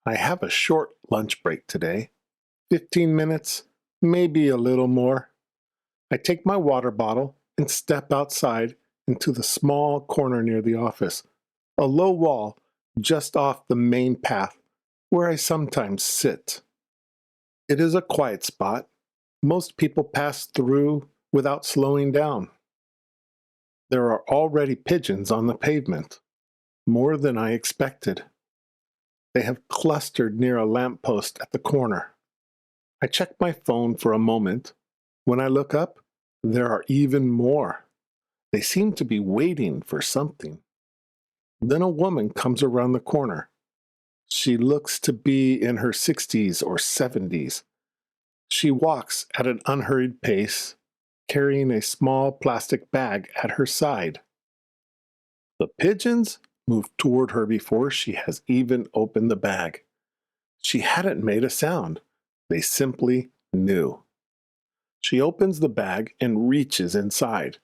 I have a short lunch break today. 15 minutes, maybe a little more. I take my water bottle and step outside into the small corner near the office, a low wall just off the main path where I sometimes sit. It is a quiet spot. Most people pass through without slowing down. There are already pigeons on the pavement, more than I expected. They have clustered near a lamppost at the corner. I check my phone for a moment. When I look up, there are even more. They seem to be waiting for something. Then a woman comes around the corner. She looks to be in her 60s or 70s. She walks at an unhurried pace, carrying a small plastic bag at her side. The pigeons move toward her before she has even opened the bag. She hadn't made a sound. They simply knew. She opens the bag and reaches inside.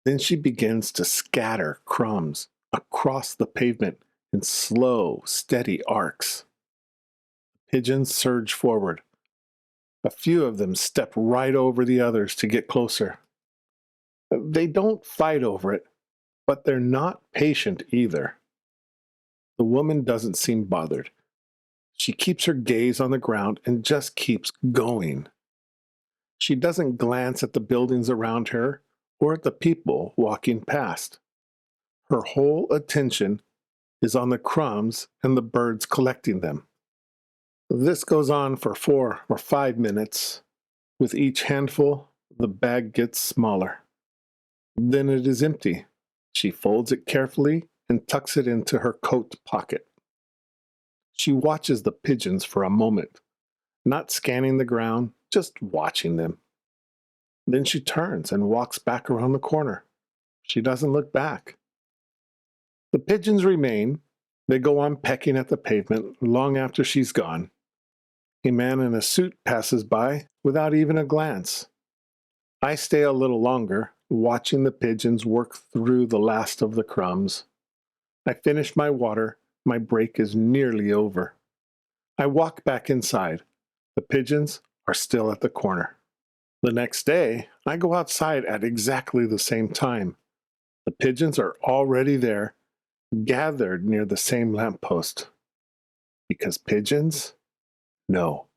Then she begins to scatter crumbs across the pavement in slow, steady arcs. Pigeons surge forward. A few of them step right over the others to get closer. They don't fight over it, but they're not patient either. The woman doesn't seem bothered. She keeps her gaze on the ground and just keeps going. She doesn't glance at the buildings around her or at the people walking past. Her whole attention is on the crumbs and the birds collecting them. This goes on for 4 or 5 minutes. With each handful, the bag gets smaller. Then it is empty. She folds it carefully and tucks it into her coat pocket. She watches the pigeons for a moment, not scanning the ground, just watching them. Then she turns and walks back around the corner. She doesn't look back. The pigeons remain. They go on pecking at the pavement long after she's gone. A man in a suit passes by without even a glance. I stay a little longer, watching the pigeons work through the last of the crumbs. I finish my water. My break is nearly over. I walk back inside. The pigeons are still at the corner. The next day, I go outside at exactly the same time. The pigeons are already there, gathered near the same lamppost. Because pigeons know.